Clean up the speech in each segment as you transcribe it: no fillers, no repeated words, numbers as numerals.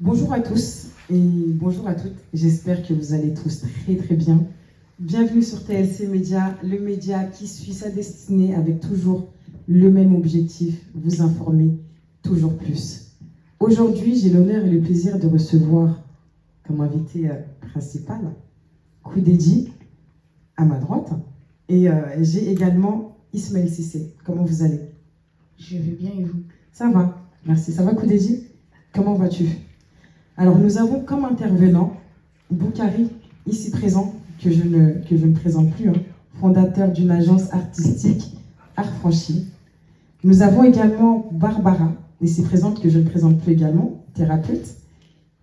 Bonjour à tous et bonjour à toutes. J'espère que vous allez tous très très bien. Bienvenue sur TLC Média, le média qui suit sa destinée avec toujours le même objectif, vous informer toujours plus. Aujourd'hui, j'ai l'honneur et le plaisir de recevoir comme invité principal Koudedji à ma droite et j'ai également Ismaël Cissé. Comment vous allez? Je vais bien et vous? Ça va, merci. Ça va Koudedji? Comment vas-tu? Alors, nous avons comme intervenant Boukari, ici présent, que je ne présente plus, fondateur d'une agence artistique Art Franchi. Nous avons également Barbara, ici présente, que je ne présente plus également, thérapeute.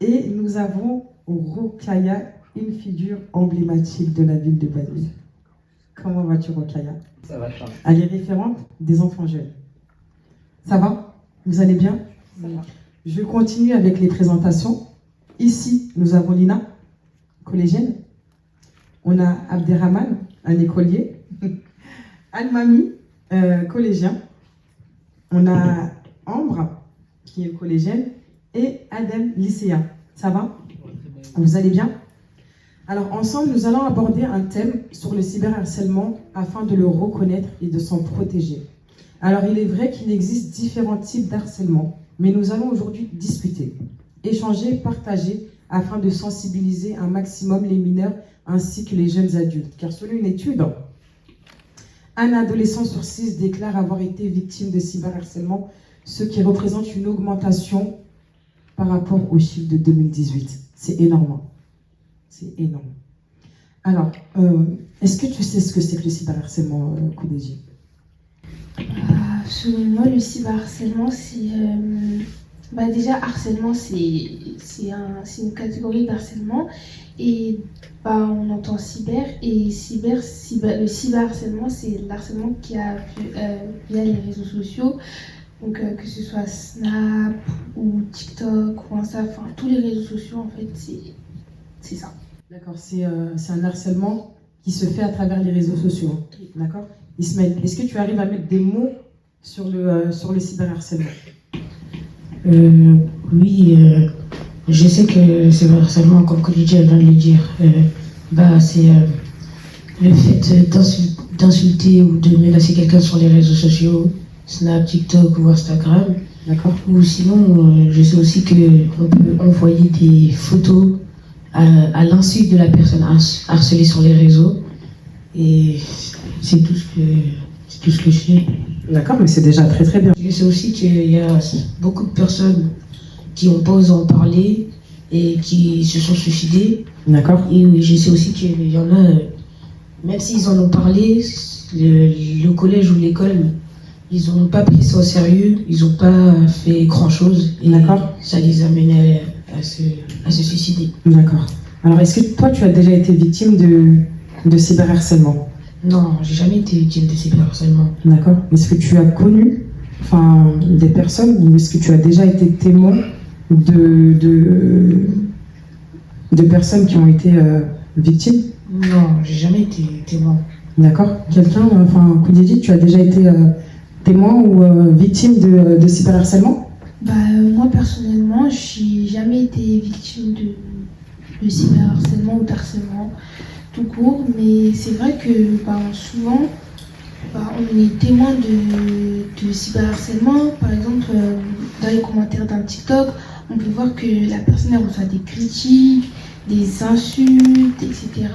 Et nous avons Rokaya, une figure emblématique de la ville de Bali. Comment vas-tu, Rokaya? Ça va, Charles. Elle est référente des enfants jeunes. Ça va? Vous allez bien? Ça va. Je continue avec les présentations. Ici, nous avons Lina, collégienne. On a Abderrahman, un écolier. Almami, collégien. On a Ambre, qui est collégienne. Et Adem, lycéen. Ça va? Vous allez bien? Alors, ensemble, nous allons aborder un thème sur le cyberharcèlement afin de le reconnaître et de s'en protéger. Alors, il est vrai qu'il existe différents types d'harcèlement, mais nous allons aujourd'hui discuter, échanger, partager, afin de sensibiliser un maximum les mineurs ainsi que les jeunes adultes. Car selon une étude, un adolescent sur 6 déclare avoir été victime de cyberharcèlement, ce qui représente une augmentation par rapport aux chiffres de 2018. C'est énorme. C'est énorme. Alors, est-ce que tu sais ce que c'est que le cyberharcèlement, Koudedji? Selon moi, le cyberharcèlement, c'est... déjà, harcèlement, c'est une catégorie d'harcèlement. Et on entend cyber. Et le cyberharcèlement, c'est l'harcèlement qui a via les réseaux sociaux. Donc, que ce soit Snap ou TikTok ou Insta, enfin, tous les réseaux sociaux, en fait, c'est ça. D'accord, c'est un harcèlement qui se fait à travers les réseaux sociaux. D'accord? Ismaël, est-ce que tu arrives à mettre des mots sur le cyberharcèlement? Oui, je sais que le cyberharcèlement, comme Koudedji vient de le dire, c'est le fait d'insulter ou de menacer quelqu'un sur les réseaux sociaux, Snap, TikTok ou Instagram. D'accord. Ou sinon, je sais aussi qu'on peut envoyer des photos à l'insu de la personne harcelée sur les réseaux. Et c'est tout ce que je sais. D'accord, mais c'est déjà très très bien. Je sais aussi qu'il y a beaucoup de personnes qui n'ont pas osé en parler et qui se sont suicidées. D'accord. Et oui, je sais aussi qu'il y en a, même s'ils en ont parlé, le collège ou l'école, ils n'ont pas pris ça au sérieux, ils n'ont pas fait grand-chose. Et d'accord. Ça les a menés à se suicider. D'accord. Alors, est-ce que toi, tu as déjà été victime de cyberharcèlement? Non, j'ai jamais été victime de cyberharcèlement. D'accord. Est-ce que tu as connu des personnes ou est-ce que tu as déjà été témoin de personnes qui ont été victimes? Non, j'ai jamais été témoin. D'accord. Quelqu'un, Koudedji, tu as déjà été témoin ou victime de cyberharcèlement? Moi, personnellement, je n'ai jamais été victime de cyberharcèlement ou d'harcèlement tout court, mais c'est vrai que souvent, on est témoin de cyberharcèlement. Par exemple, dans les commentaires d'un TikTok, on peut voir que la personne elle reçoit des critiques, des insultes, etc.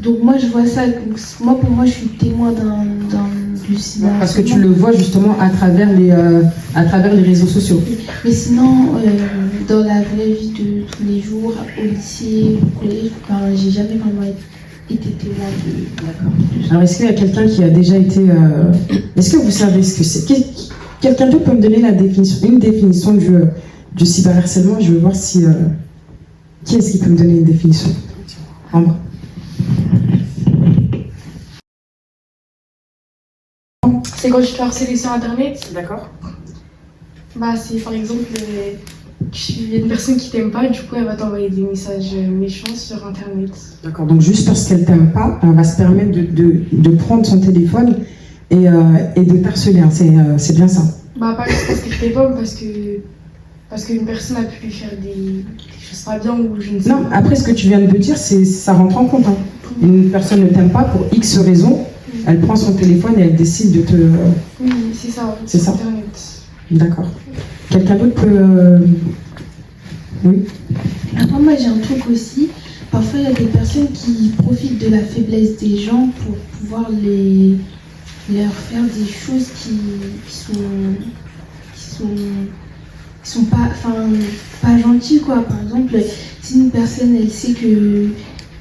Donc moi, je vois ça. Donc, pour moi, je suis témoin du cyberharcèlement. Parce que tu le vois justement à travers les réseaux sociaux. Mais sinon, dans la vraie vie de tous les jours, au lycée, au collège, j'ai jamais vraiment été témoin de... D'accord. Alors, est-ce qu'il y a quelqu'un qui a déjà été... Est-ce que vous savez ce que c'est? Quelqu'un d'autre peut me donner une définition du cyberharcèlement? Je veux voir si... Qui est-ce qui peut me donner une définition? Ambre. C'est quand tu te fais harceler sur internet. D'accord. C'est par exemple, il y a une personne qui t'aime pas, du coup elle va t'envoyer des messages méchants sur internet. D'accord, donc juste parce qu'elle t'aime pas, elle va se permettre de prendre son téléphone et de t'harceler, c'est bien ça. Pas juste parce que je t'aime pas, parce que parce qu'une personne a pu lui faire des choses pas bien ou je ne sais Non, pas. après ce que tu viens de dire, ça rentre en compte. Hein. Une personne ne t'aime pas pour X raisons, elle prend son téléphone et elle décide de te... Oui, c'est ça. C'est sur ça. Internet. D'accord. Quelqu'un d'autre Oui. Après, moi, j'ai un truc aussi. Parfois, il y a des personnes qui profitent de la faiblesse des gens pour pouvoir leur faire des choses qui sont pas, pas gentilles, quoi. Par exemple, si une personne, elle sait que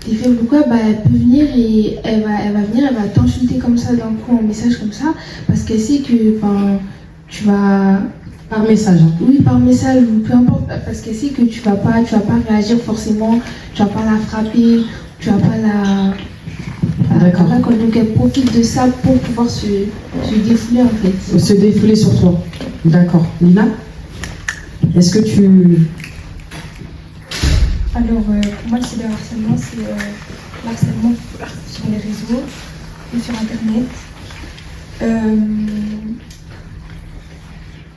t'es faible ou quoi, bah, elle peut venir et elle va t'insulter comme ça d'un coup en message comme ça, parce qu'elle sait que, tu vas... Par message. Hein. Oui, par message ou peu importe, parce qu'elle sait que tu vas pas réagir forcément, tu vas pas la frapper, tu vas pas la... D'accord. Donc elle profite de ça pour pouvoir se défouler en fait. Se défouler sur toi. D'accord. Nina, est-ce que tu... Alors, pour moi, le cyberharcèlement, c'est l'harcèlement sur les réseaux et sur Internet.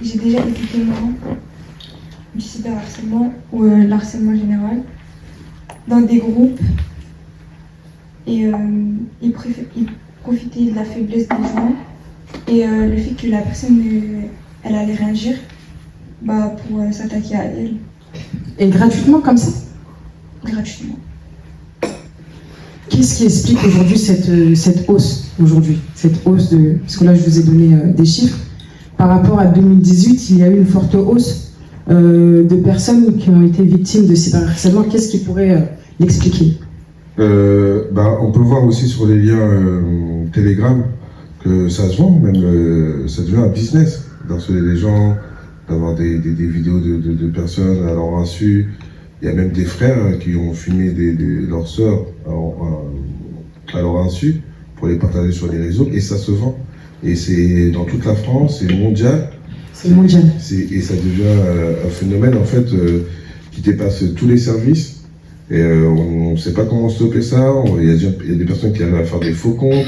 J'ai déjà été témoin du cyberharcèlement ou l'harcèlement général dans des groupes et ils profitaient de la faiblesse des gens et le fait que la personne elle allait réagir pour s'attaquer à elle Et gratuitement comme ça? gratuitement. Qu'est-ce qui explique aujourd'hui cette hausse aujourd'hui? Cette hausse de... Parce que là, je vous ai donné des chiffres. Par rapport à 2018, il y a eu une forte hausse de personnes qui ont été victimes de cyberharcèlement. Qu'est-ce qui pourrait l'expliquer? On peut voir aussi sur les liens Telegram que ça se vend, même ça devient un business d'harceler les gens, d'avoir des vidéos de personnes à leur insu. Il y a même des frères qui ont filmé leurs sœurs à leur insu pour les partager sur les réseaux et ça se vend. Et c'est dans toute la France, c'est mondial. C'est mondial. Et ça devient un phénomène en fait qui dépasse tous les services. Et on ne sait pas comment stopper ça. Il y a des personnes qui arrivent à faire des faux comptes.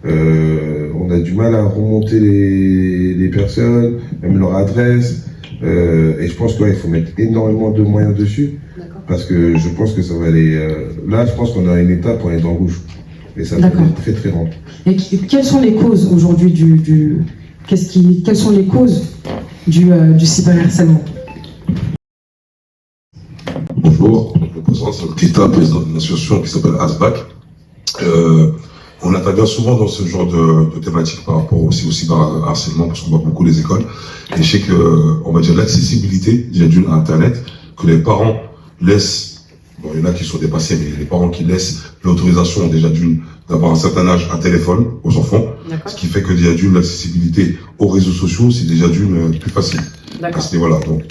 On a du mal à remonter les personnes, même leur adresse. Et je pense qu'il faut mettre énormément de moyens dessus. Parce que je pense que ça va aller... là, je pense qu'on a une étape pour aller dans le rouge. Et ça va être très très lent. Et quelles sont les causes aujourd'hui quelles sont les causes du cyberharcèlement? Bonjour, je me présente, c'est Tita, président d'une association qui s'appelle ASBAC. On intervient souvent dans ce genre de thématique par rapport aussi au cyberharcèlement parce qu'on voit beaucoup les écoles. Et je sais que, on va dire, l'accessibilité déjà d'une à Internet, que les parents laissent. Bon, il y en a qui sont dépassés, mais les parents qui laissent l'autorisation déjà d'avoir un certain âge un téléphone aux enfants, ce qui fait que déjà l'accessibilité aux réseaux sociaux, c'est déjà plus facile. Parce que voilà, donc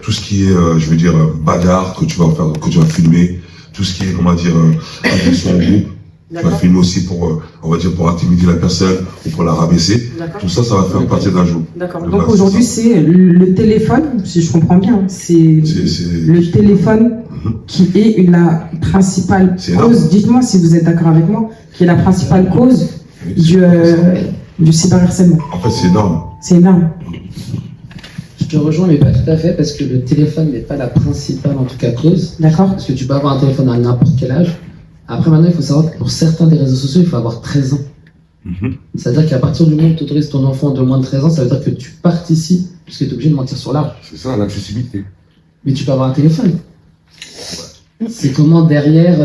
tout ce qui est, je veux dire, bagarre que tu vas filmer, tout ce qui est, on va dire, agression en groupe, tu vas filmer aussi pour, on va dire, pour intimider la personne ou pour la rabaisser. Tout ça, ça va faire partie d'un jour. D'accord. Donc aujourd'hui, c'est le téléphone, si je comprends bien, c'est le téléphone qui est la principale cause, dites-moi si vous êtes d'accord avec moi, qui est la principale cause du cyberharcèlement. En fait, c'est énorme. C'est énorme. Je te rejoins, mais pas tout à fait, parce que le téléphone n'est pas la principale, en tout cas, cause. D'accord. Parce que tu peux avoir un téléphone à n'importe quel âge. Après, maintenant, il faut savoir que pour certains des réseaux sociaux, il faut avoir 13 ans. C'est-à-dire qu'à partir du moment où tu autorises ton enfant de moins de 13 ans, ça veut dire que tu participes, puisque tu es obligé de mentir sur l'âge. C'est ça, l'accessibilité. Mais tu peux avoir un téléphone. C'est comment derrière,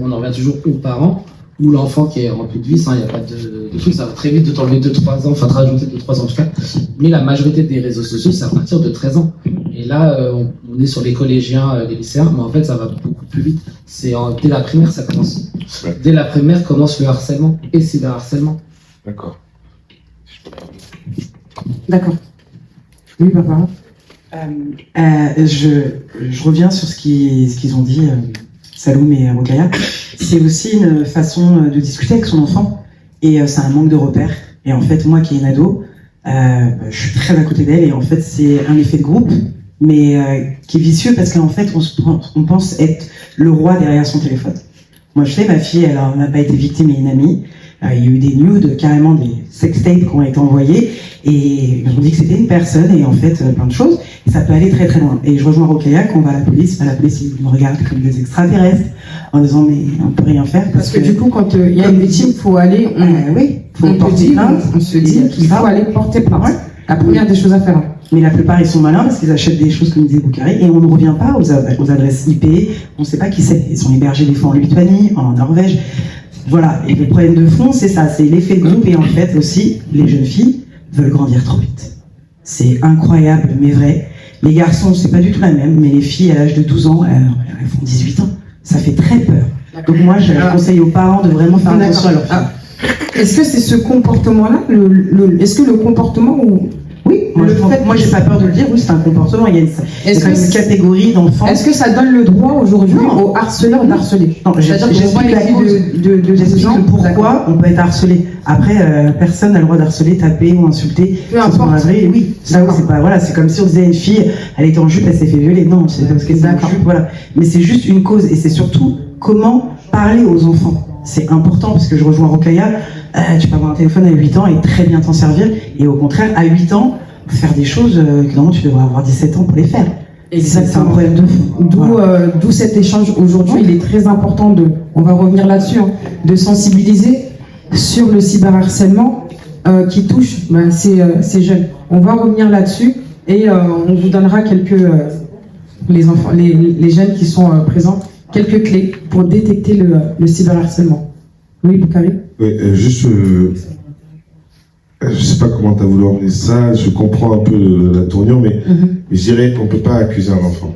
on en revient toujours aux parents, ou l'enfant qui est rempli de vices, il n'y a pas de truc, ça va très vite de t'enlever 2-3 ans, enfin de rajouter 2-3 ans en tout cas. Mais la majorité des réseaux sociaux, c'est à partir de 13 ans. Et là, on est sur les collégiens, les lycéens, mais en fait, ça va beaucoup plus vite. Dès la primaire, ça commence. Dès la primaire commence le harcèlement et le cyberharcèlement. D'accord. D'accord. Oui, papa. Je reviens sur ce qu'ils ont dit, Saloum et Rokaya. C'est aussi une façon de discuter avec son enfant et c'est un manque de repères. Et en fait, moi qui ai une ado, je suis très à côté d'elle et en fait, c'est un effet de groupe, mais qui est vicieux parce qu'en fait, on pense être le roi derrière son téléphone. Moi, je sais, ma fille, elle n'a pas été victime, mais une amie. Il y a eu des nudes, carrément des sextapes qui ont été envoyés, et ils ont dit que c'était une personne, et en fait, plein de choses, et ça peut aller très très loin. Et je rejoins Rokhaya, quand on va à la police, ils nous regardent comme des extraterrestres, en disant mais on peut rien faire. Parce que du coup, quand il y a une victime, il faut aller, faut porter plainte, on se dit qu'il faut aller porter plainte. La première des choses à faire. Mais la plupart, ils sont malins parce qu'ils achètent des choses, comme disait Boukari, et on ne revient pas aux adresses IP, on ne sait pas qui c'est. Ils sont hébergés des fois en Lituanie, en Norvège. Voilà, et le problème de fond, c'est ça, c'est l'effet de groupe, et en fait aussi, les jeunes filles veulent grandir trop vite. C'est incroyable, mais vrai. Les garçons, c'est pas du tout la même, mais les filles, à l'âge de 12 ans, elles font 18 ans. Ça fait très peur. Donc moi, je conseille aux parents de vraiment faire attention à leur filles. Est-ce que c'est ce comportement-là, est-ce que le comportement ou... Oui, moi j'ai pas peur de le dire, oui, c'est un comportement, il y a une catégorie d'enfants. Est-ce que ça donne le droit aujourd'hui aux harceleurs d'harceler? Non, j'explique pourquoi on peut être harcelé. Après, personne n'a le droit d'harceler, taper ou insulter. Peu importe. Oui, ça, c'est pas, voilà, c'est comme si on disait à une fille, elle était en jupe, elle s'est fait violer. Non, c'est parce qu'elle est en jupe, voilà. Mais c'est juste une cause, et c'est surtout comment parler aux enfants. C'est important, parce que je rejoins Rokhaya, tu peux avoir un téléphone à 8 ans et très bien t'en servir, et au contraire, à 8 ans, faire des choses que normalement tu devrais avoir 17 ans pour les faire. Et ça, c'est un problème de fond. D'où cet échange aujourd'hui, il est très important on va revenir là-dessus, de sensibiliser sur le cyberharcèlement qui touche ces jeunes. On va revenir là-dessus, et on vous donnera les jeunes qui sont présents, quelques clés pour détecter le cyberharcèlement. Oui, Boukari? Oui, juste, je sais pas comment tu as voulu emmener ça, je comprends un peu la tournure, mais je dirais qu'on ne peut pas accuser un enfant,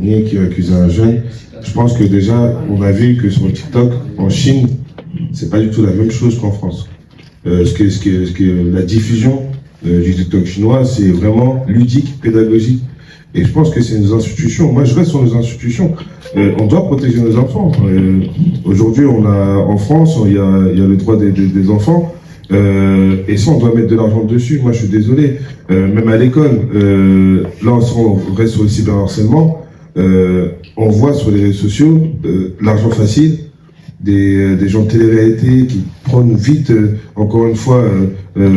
ni accuser un jeune. Je pense que déjà, on a vu que sur TikTok, en Chine, c'est pas du tout la même chose qu'en France. La diffusion du TikTok chinois, c'est vraiment ludique, pédagogique. Et je pense que c'est nos institutions. Moi, je reste sur nos institutions. On doit protéger nos enfants. Aujourd'hui, en France, il y a le droit des enfants. Et ça, on doit mettre de l'argent dessus. Moi, je suis désolé. Même à l'école, là, on reste sur le cyberharcèlement. On voit sur les réseaux sociaux l'argent facile, des gens de télé-réalité qui prennent vite, encore une fois,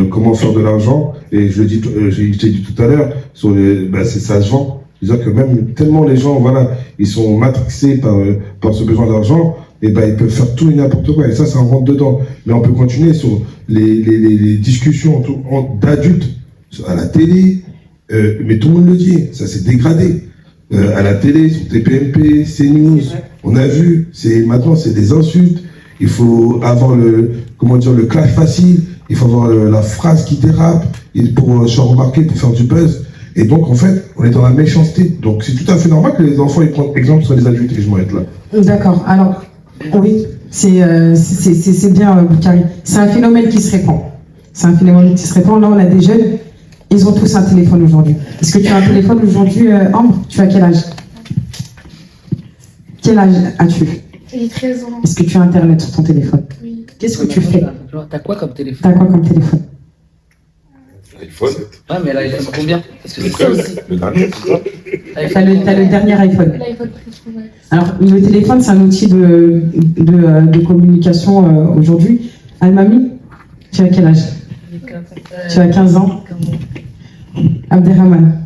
comment faire de l'argent. Et je l'ai dit tout à l'heure, ça se vend. C'est-à-dire que même tellement les gens, voilà, ils sont matrixés par ce besoin d'argent, et ils peuvent faire tout et n'importe quoi. Et ça rentre dedans. Mais on peut continuer sur les discussions d'adultes à la télé, mais tout le monde le dit, ça s'est dégradé. À la télé, sur TPMP, CNews, on a vu, maintenant c'est des insultes, il faut avoir le clash facile, il faut avoir la phrase qui dérape, pour se remarquer, pour faire du buzz. Et donc en fait, on est dans la méchanceté. Donc c'est tout à fait normal que les enfants ils prennent exemple sur les adultes, et je m'arrête là. D'accord, alors, oui, c'est bien, Boukari. C'est un phénomène qui se répand. Là, on a des jeunes, ils ont tous un téléphone aujourd'hui. Est-ce que tu as un téléphone aujourd'hui, Ambre? Tu as quel âge? Quel âge as-tu? J'ai 13 ans. Est-ce que tu as Internet sur ton téléphone? Oui. Qu'est-ce que tu fais? T'as quoi comme téléphone? iPhone. Ah, mais là, il est combien? Parce que c'est ça aussi. Le dernier. T'as le dernier iPhone. L'iPhone Plus, ouais. Alors, le téléphone, c'est un outil de communication aujourd'hui. Almami, tu as quel âge? Tu as 15 ans. Abderrahman.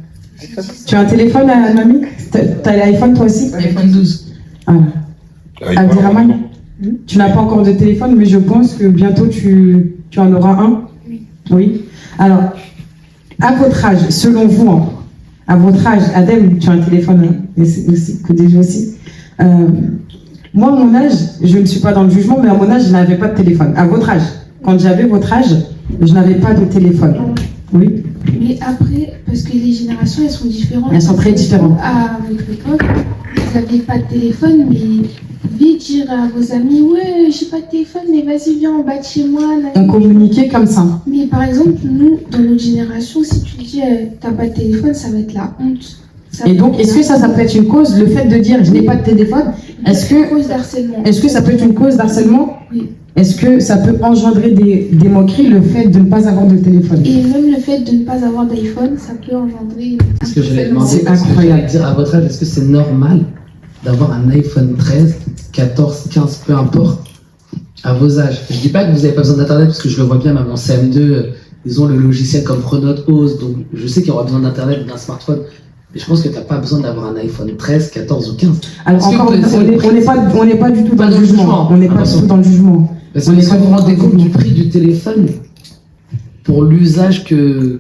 Tu as un téléphone, Almami? T'as l'iPhone toi aussi? iPhone 12. Voilà. Abderrahman, tu n'as pas encore de téléphone, mais je pense que bientôt tu en auras un. Oui. Alors, à votre âge, selon vous, à votre âge, Adem, tu as un téléphone, Khadija aussi. Moi, à mon âge, je ne suis pas dans le jugement, mais à mon âge, je n'avais pas de téléphone. À votre âge, quand j'avais votre âge, je n'avais pas de téléphone. Oui. Mais après, parce que les générations, elles sont différentes. Elles sont très différentes. À votre époque, vous n'aviez pas de téléphone, mais vous pouviez dire à vos amis, ouais, j'ai pas de téléphone, mais vas-y, viens en bas de chez moi. On communiquait comme ça. Mais par exemple, nous, dans notre génération, si tu dis, t'as pas de téléphone, ça va être la honte. Et donc, est-ce que ça peut être une cause, le fait de dire, je n'ai pas de téléphone, est-ce que ça peut être une cause d'harcèlement? Oui. Est-ce que ça peut engendrer des moqueries, le fait de ne pas avoir de téléphone? Et même le fait de ne pas avoir d'iPhone, ça peut engendrer... Est-ce que je vais demander, c'est incroyable. dire à votre âge, est-ce que c'est normal d'avoir un iPhone 13, 14, 15, peu importe, À vos âges. Je dis pas que vous n'avez pas besoin d'internet parce que je le vois bien, même en CM2, ils ont le logiciel comme Pronote, Ose, donc je sais qu'il y aura besoin d'internet, d'un smartphone. Mais je pense que tu n'as pas besoin d'avoir un iPhone 13, 14 ou 15. Alors Est-ce que encore, vous connaissez le prix on n'est pas du tout Pas dans le jugement. On n'est pas du Attention. tout dans le jugement. Parce que On est est-ce que pas vous vous dans rendez le compte jugement. du prix du téléphone pour l'usage que